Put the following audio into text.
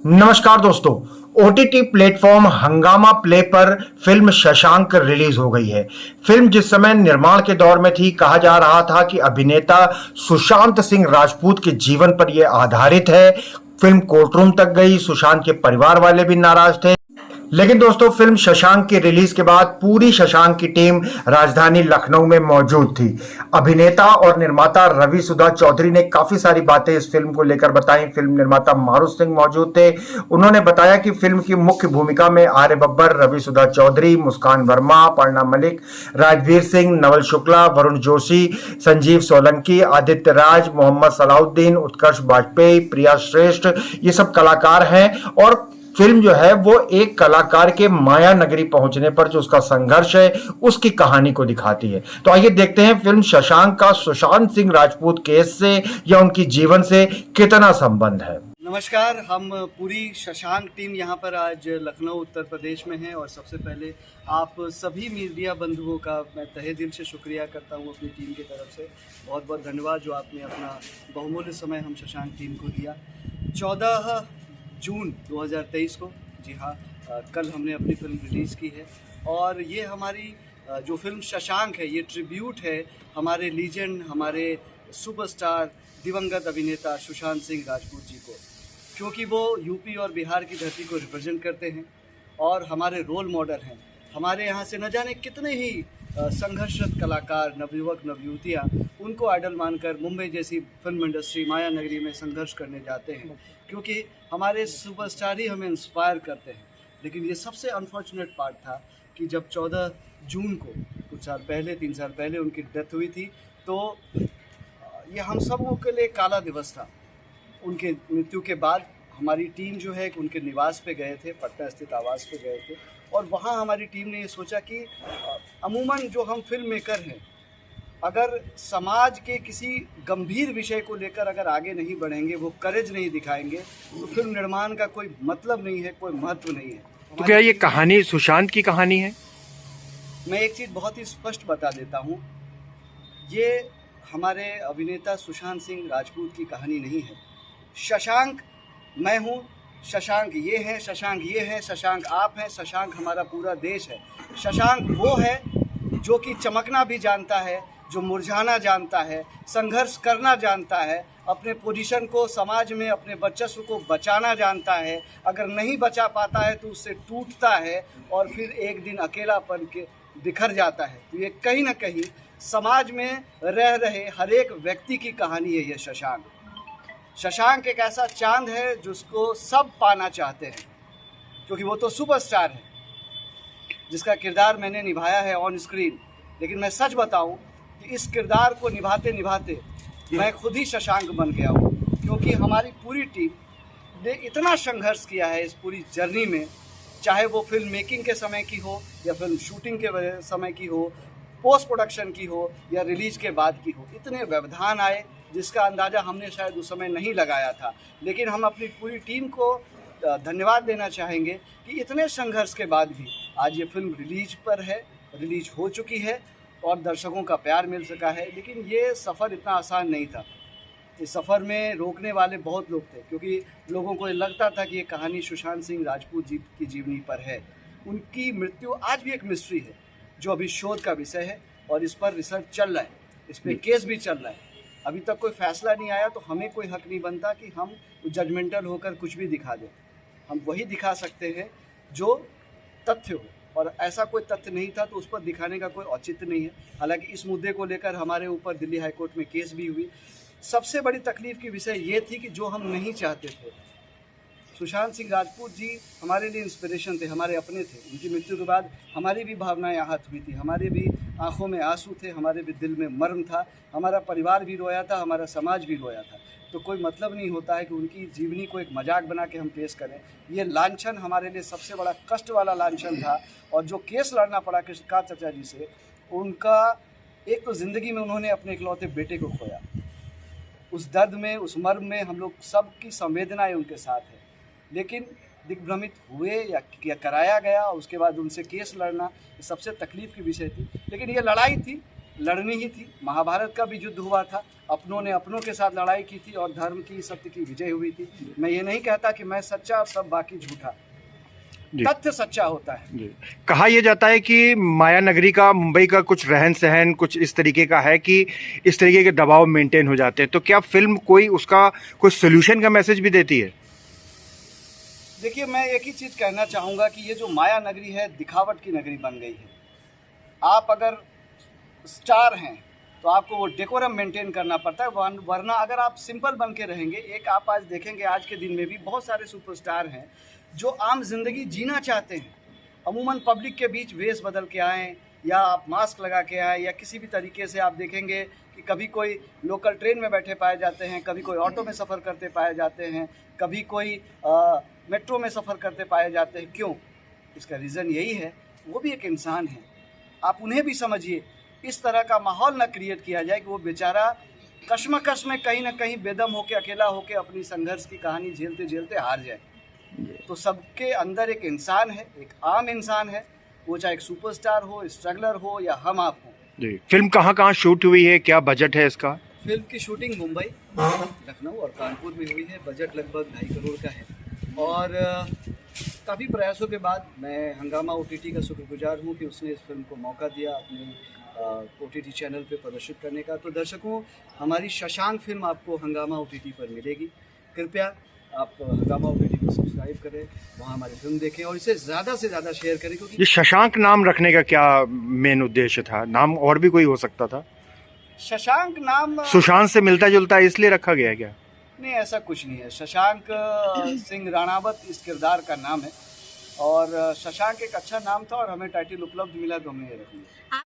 नमस्कार दोस्तों। OTT platform हंगामा प्ले पर फिल्म शशांक रिलीज हो गई है। फिल्म जिस समय निर्माण के दौर में थी, कहा जा रहा था कि अभिनेता सुशांत सिंह राजपूत के जीवन पर यह आधारित है। फिल्म कोर्टरूम तक गई, सुशांत के परिवार वाले भी नाराज थे। लेकिन दोस्तों, फिल्म शशांक की रिलीज के बाद पूरी शशांक की टीम राजधानी लखनऊ में मौजूद थी। अभिनेता और निर्माता रवि सुधा चौधरी ने काफी सारी बातें इस फिल्म को लेकर बताई। फिल्म निर्माता मारुत सिंह मौजूद थे। उन्होंने बताया कि फिल्म की मुख्य भूमिका में आर्य बब्बर, रवि सुधा चौधरी, मुस्कान वर्मा, पर्णा मलिक, राजवीर सिंह, नवल शुक्ला, वरुण जोशी, संजीव सोलंकी, आदित्य राज, मोहम्मद सलाउद्दीन, उत्कर्ष वाजपेयी, प्रिया श्रेष्ठ, ये सब कलाकार हैं। और फिल्म जो है वो एक कलाकार के माया नगरी पहुंचने पर जो उसका संघर्ष है, उसकी कहानी को दिखाती है। तो आइए देखते हैं फिल्म शशांक का सुशांत सिंह राजपूत केस से या उनकी जीवन से कितना संबंध है। नमस्कार, हम पूरी शशांक टीम यहाँ पर आज लखनऊ उत्तर प्रदेश में हैं और सबसे पहले आप सभी मीडिया बंधुओं का मैं तहे दिल से शुक्रिया करता हूँ अपनी टीम की तरफ से। बहुत बहुत धन्यवाद जो आपने अपना बहुमूल्य समय हम शशांक टीम को दिया। 14 जून 2023 को, जी हाँ, कल हमने अपनी फिल्म रिलीज़ की है और ये हमारी जो फिल्म शशांक है, ये ट्रिब्यूट है हमारे लीजेंड, हमारे सुपरस्टार, दिवंगत अभिनेता सुशांत सिंह राजपूत जी को, क्योंकि वो यूपी और बिहार की धरती को रिप्रेजेंट करते हैं और हमारे रोल मॉडल हैं। हमारे यहाँ से न जाने कितने ही संघर्षरत कलाकार, नवयुवक नवयुवतियाँ उनको आइडल मानकर मुंबई जैसी फिल्म इंडस्ट्री, माया नगरी में संघर्ष करने जाते हैं, क्योंकि हमारे सुपरस्टार ही हमें इंस्पायर करते हैं। लेकिन ये सबसे अनफॉर्चुनेट पार्ट था कि जब 14 जून को, कुछ साल पहले, 3 साल पहले उनकी डेथ हुई थी, तो ये हम सबों के लिए काला दिवस था। उनके मृत्यु के बाद हमारी टीम जो है उनके निवास पे गए थे, पटना स्थित आवास पे गए थे और वहाँ हमारी टीम ने ये सोचा कि अमूमन जो हम फिल्म मेकर हैं, अगर समाज के किसी गंभीर विषय को लेकर अगर आगे नहीं बढ़ेंगे, वो करेज नहीं दिखाएंगे, तो फिल्म निर्माण का कोई मतलब नहीं है, कोई महत्व नहीं है। तो क्या ये कहानी सुशांत की कहानी है? मैं एक चीज़ बहुत ही स्पष्ट बता देता हूँ, ये हमारे अभिनेता सुशांत सिंह राजपूत की कहानी नहीं है। शशांक मैं हूँ, शशांक ये है, शशांक ये है, शशांक आप हैं, शशांक हमारा पूरा देश है। शशांक वो है जो कि चमकना भी जानता है, जो मुरझाना जानता है, संघर्ष करना जानता है, अपने पोजीशन को समाज में, अपने वर्चस्व को बचाना जानता है। अगर नहीं बचा पाता है तो उससे टूटता है और फिर एक दिन अकेलापन के बिखर जाता है। तो ये कहीं ना कहीं समाज में रह रहे हर एक व्यक्ति की कहानी है ये शशांक। शशांक एक ऐसा चांद है जिसको सब पाना चाहते हैं, क्योंकि वो तो सुपरस्टार है जिसका किरदार मैंने निभाया है ऑन स्क्रीन। लेकिन मैं सच बताऊं कि इस किरदार को निभाते निभाते मैं खुद ही शशांक बन गया हूं, क्योंकि हमारी पूरी टीम ने इतना संघर्ष किया है इस पूरी जर्नी में, चाहे वो फिल्म मेकिंग के समय की हो या फिल्म शूटिंग के समय की हो, पोस्ट प्रोडक्शन की हो या रिलीज के बाद की हो। इतने व्यवधान आए जिसका अंदाज़ा हमने शायद उस समय नहीं लगाया था। लेकिन हम अपनी पूरी टीम को धन्यवाद देना चाहेंगे कि इतने संघर्ष के बाद भी आज ये फिल्म रिलीज पर है, रिलीज हो चुकी है और दर्शकों का प्यार मिल सका है। लेकिन ये सफ़र इतना आसान नहीं था। इस सफ़र में रोकने वाले बहुत लोग थे, क्योंकि लोगों को लगता था कि ये कहानी सुशांत सिंह राजपूत जी की जीवनी पर है। उनकी मृत्यु आज भी एक मिस्ट्री है जो अभी शोध का विषय है और इस पर रिसर्च चल रहा है, इस पर केस भी चल रहा है। अभी तक कोई फैसला नहीं आया, तो हमें कोई हक नहीं बनता कि हम जजमेंटल होकर कुछ भी दिखा दें। हम वही दिखा सकते हैं जो तथ्य हो, और ऐसा कोई तथ्य नहीं था तो उस पर दिखाने का कोई औचित्य नहीं है। हालांकि इस मुद्दे को लेकर हमारे ऊपर दिल्ली हाईकोर्ट में केस भी हुई। सबसे बड़ी तकलीफ की विषय ये थी कि जो हम नहीं चाहते थे, सुशांत सिंह राजपूत जी हमारे लिए इंस्पिरेशन थे, हमारे अपने थे। उनकी मृत्यु के बाद हमारी भी भावनाएं आहत हुई थी, हमारे भी आंखों में आंसू थे, हमारे भी दिल में मर्म था, हमारा परिवार भी रोया था, हमारा समाज भी रोया था। तो कोई मतलब नहीं होता है कि उनकी जीवनी को एक मजाक बना के हम पेश करें। ये लांछन हमारे लिए सबसे बड़ा कष्ट वाला लांछन था। और जो केस लड़ना पड़ा कृष्णकांत चाचा जी से, उनका एक तो ज़िंदगी में उन्होंने अपने इकलौते बेटे को खोया। उस दर्द में, उस मर्म में हम लोग सबकी संवेदनाएं उनके साथ है। लेकिन दिग्भ्रमित हुए या कराया गया, उसके बाद उनसे केस लड़ना, ये सबसे तकलीफ की विषय थी। लेकिन ये लड़ाई थी, लड़नी ही थी। महाभारत का भी युद्ध हुआ था, अपनों ने अपनों के साथ लड़ाई की थी और धर्म की, सत्य की विजय हुई थी। मैं ये नहीं कहता कि मैं सच्चा और सब बाकी झूठा, जी। तथ्य सच्चा होता है। जी। कहा यह जाता है कि माया नगरी का, मुंबई का कुछ रहन सहन कुछ इस तरीके का है कि इस तरीके के दबाव मेंटेन हो जाते हैं, तो क्या फिल्म कोई उसका कोई सोल्यूशन का मैसेज भी देती है? देखिए, मैं एक ही चीज़ कहना चाहूँगा कि ये जो माया नगरी है, दिखावट की नगरी बन गई है। आप अगर स्टार हैं तो आपको वो डेकोरम मेंटेन करना पड़ता है, वरना अगर आप सिंपल बन के रहेंगे, एक आप आज देखेंगे आज के दिन में भी बहुत सारे सुपरस्टार हैं जो आम जिंदगी जीना चाहते हैं। अमूमन पब्लिक के बीच वेश बदल के आएँ, या आप मास्क लगा के आएँ, या किसी भी तरीके से आप देखेंगे कि कभी कोई लोकल ट्रेन में बैठे पाए जाते हैं, कभी कोई ऑटो में सफ़र करते पाए जाते हैं, कभी कोई मेट्रो में सफ़र करते पाए जाते हैं। क्यों? इसका रीज़न यही है, वो भी एक इंसान है। आप उन्हें भी समझिए। इस तरह का माहौल ना क्रिएट किया जाए कि वो बेचारा कश्मकश में कहीं ना कहीं बेदम होके, अकेला होके अपनी संघर्ष की कहानी झेलते झेलते हार जाए। तो सबके अंदर एक इंसान है, एक आम इंसान है, वो चाहे एक सुपरस्टार हो, स्ट्रगलर हो, या हम आप हो। जी। फिल्म कहाँ शूट हुई है, क्या बजट है इसका? फिल्म की शूटिंग मुंबई, लखनऊ और कानपुर में हुई है। बजट लगभग 2.5 करोड़ का है और काफ़ी प्रयासों के बाद मैं हंगामा OTT का शुक्रगुजार हूँ कि उसने इस फिल्म को मौका दिया अपने OTT चैनल पे प्रदर्शित करने का। तो दर्शकों, हमारी शशांक फिल्म आपको हंगामा OTT पर मिलेगी। कृपया आप हंगामा OTT को सब्सक्राइब करें, वहाँ हमारी फिल्म देखें और इसे ज़्यादा से ज़्यादा शेयर करें। क्योंकि ये शशांक नाम रखने का क्या मेन उद्देश्य था? नाम और भी कोई हो सकता था? शशांक नाम सुशांत से मिलता जुलता है इसलिए रखा गया क्या? नहीं, ऐसा कुछ नहीं है। शशांक सिंह राणावत इस किरदार का नाम है और शशांक एक अच्छा नाम था और हमें टाइटल उपलब्ध मिला तो हमने ये रख लिया।